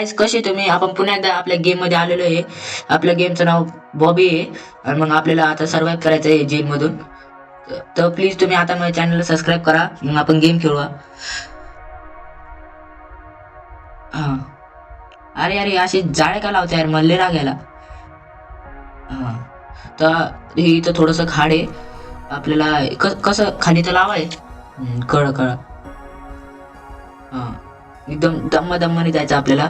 Guys कसे तुम्ही? आपण पुन्हा एकदा आपल्या गेम मध्ये आलेलो आहे. आपल्या गेमचं नाव बॉबी आहे आणि मग आपल्याला आता सर्व्हाइव्ह करायचं आहे जेल मधून. तर प्लीज तुम्ही आता माझ्या चॅनलला सबस्क्राईब करा, मग आपण गेम खेळूया. हा. अरे अरे असे जाळे का लावते यार, मल्ले लागायला. हा. तर हे इथं थोडस खाड आहे. आपल्याला कसं खाली तर लावाय. कळ कळ. हा. एकदम दम्माने जायचं आपल्याला.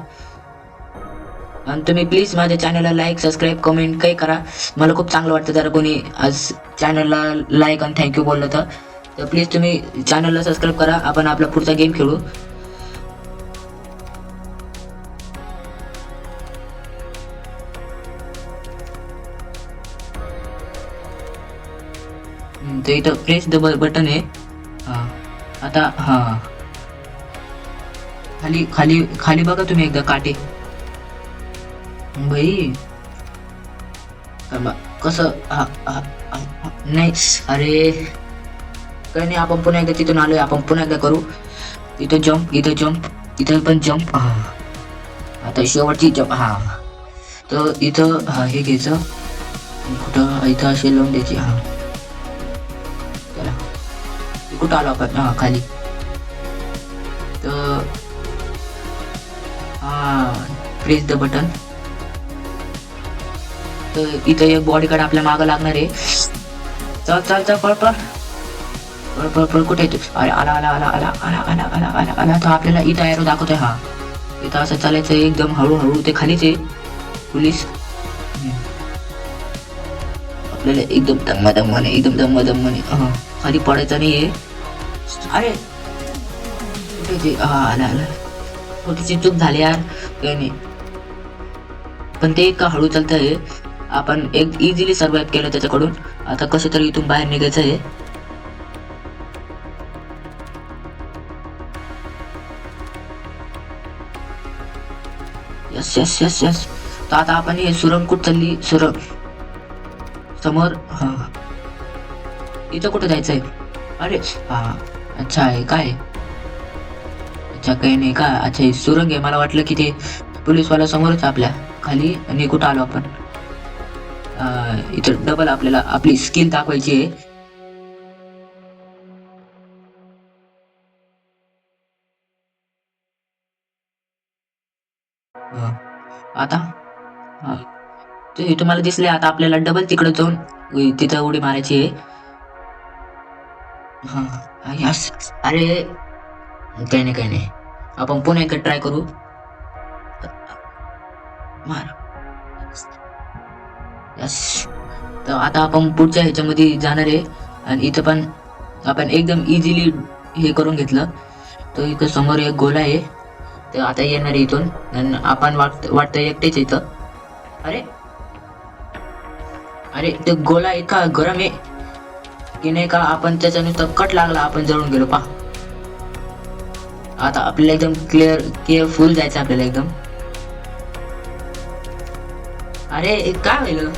आणि तुम्ही प्लीज माझ्या चॅनलला लाईक सबस्क्राईब कमेंट काही करा. मला खूप चांगलं वाटतं जर कोणी आज चॅनलला लाईक आणि थँक्यू बोललं तर प्लीज तुम्ही चॅनलला सबस्क्राईब करा. आपण आपला पुढचा गेम खेळू. ते इथं प्रेस द बटन आहे. हा. आता हा खाली खाली खाली बघा तुम्ही एकदा काटे. भाई कसं नाही. अरे काही नाही, आपण पुन्हा एकदा तिथून आलोय. आपण पुन्हा एकदा करू. इथं जम्प, इथं जम्प, इथं पण जम्प. हा. आता शेवटची जम्प. हा. तर इथं हा हे घ्यायचं. कुठं इथं असे लावून द्यायची. हा चला, कुठं आलो आपण? हा खाली. तर हा प्रेस द बटन. तर इथं एक बॉडी कार्ड आपल्या मागं लागणार आहे. चल चल चल पळ पळ पळ पळ पळ. कुठे आहे तू? अरे आला आला आला आला आला आला आला आला आला. तर आपल्याला इथं एरो दाखवतोय. हा इथं असं चालायचं एकदम हळूहळू. ते खालीच आहे पोलीस. आपल्याला एकदम दम्माने एकदम दम्माने हा खाली पडायचं नाहीये. अरे कुठे ते? हा आला आला. छोटीशी चूक झाली यार, काही नाही. पण ते इतकं हळू चालतंय. आपण एक इझिली सर्व्हाइव्ह केलं त्याच्याकडून. आता कसं तरी इथून बाहेर निघायचं आहे. Yes yes yes yes. तर आता आपण हे सुरंग कुठं चालली? सुरंग समोर. हा इथं कुठं जायचंय? अरे हा अच्छा आहे काय? अच्छा काही नाही का? अच्छा हे सुरंग आहे. मला वाटलं की ते पोलीसवाला समोरच आपल्या खाली. आणि कुठं आलो आपण? इथं डबल आपल्याला आपली स्किल दाखवायची आहे. आता हा ते तुम्हाला दिसले. आता आपल्याला डबल तिकडे जाऊन तिथं उडी मारायची आहे. हा यस. अरे काही नाही काही नाही, आपण पुन्हा एकदा ट्राय करू. मार. यस. तर आता आपण पुढच्या ह्याच्यामध्ये जाणार आहे. आणि इथं पण आपण एकदम इझिली हे करून घेतलं. तर इथं समोर एक गोला आहे. तर आता येणार आहे इथून. आणि आपण वाटतं एकटेच इथं. अरे अरे ते गोला इतका गरम आहे की नाही का, आपण त्याच्या नुसतं कट लागला आपण जळून गेलो. पा आता आपल्याला एकदम केअरफुल जायचं आपल्याला एकदम. अरे काय होईल?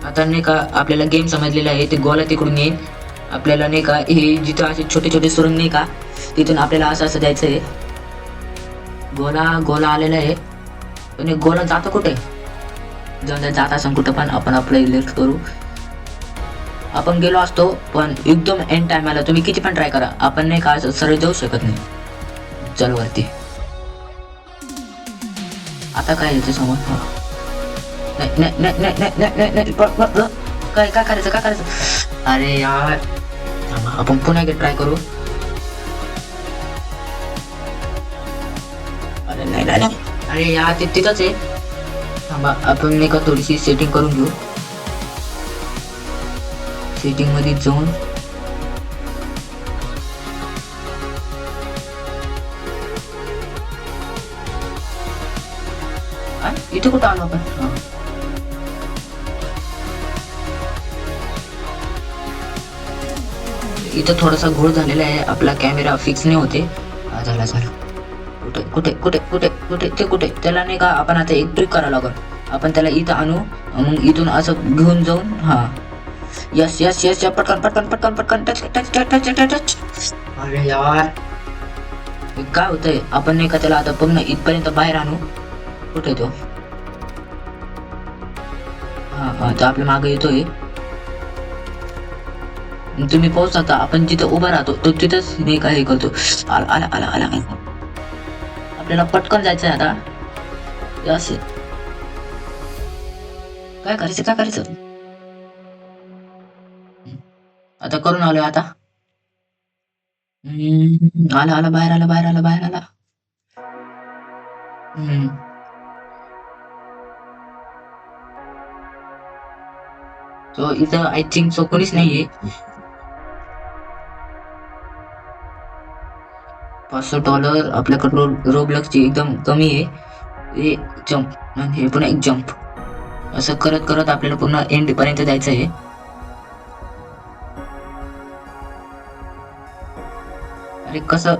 आता नाही का आपल्याला गेम समजलेला आहे. ते गोला तिकडून येईल. आपल्याला नाही का हे जिथं असे छोटे छोटे सुरंग नाही का, तिथून आपल्याला असं जायचं आहे. गोला आलेला आहे. पण गोला जातो कुठे? जात असं कुठं पण आपण आपलं लेफ्ट करू. आपण गेलो असतो पण एकदम एंड टायमाला. तुम्ही किती पण ट्राय करा, आपण नाही का सरळ जाऊ शकत नाही. चल वरती. आता काय याच्या समोर? नाही काय करायचं? अरे यार आपण पुन्हा एकदा ट्राय करू. अरे नाही. अरे यार ते तिथंच आहे. थांबा आपण नाही का थोडीशी सेटिंग करून घेऊ. सेटिंग मध्ये जाऊन इथे कुठं आलो आपण? इथं थोडासा घोळ झालेला आहे. आपला कॅमेरा फिक्स नाही होते. झाला कुठे त्याला नाही का आपण आता एक ट्रिक करावं लागल. आपण त्याला इथं आणू, मग इथून असं घेऊन जाऊन. हा यस यस यस. पटकन टच. अरे यार काय होतंय, आपण नाही का त्याला आता पूर्ण इथपर्यंत बाहेर आणू. कुठे तो? हा हा, तो आपल्या मागे येतोय. तुम्ही पाहू शकता, आपण जिथे उभा राहतो तो तिथंच नाही का हे करतो. आला आला आला आला आला. आपल्याला पटकन जायचंय आता. असे काय करायचं, काय करायचं? आता करून आलोय आता. आला आला, बाहेर आला, बाहेर आला, बाहेर आला. हम्म. तो इथं आय थिंक सो कोणीच नाहीये. $500 आपल्याकडे रोबलक्सची एकदम कमी आहे. हे जम्प आणि हे पुन्हा एक जम्प. असं करत करत आपल्याला पूर्ण एंड पर्यंत जायचं आहे. अरे कसं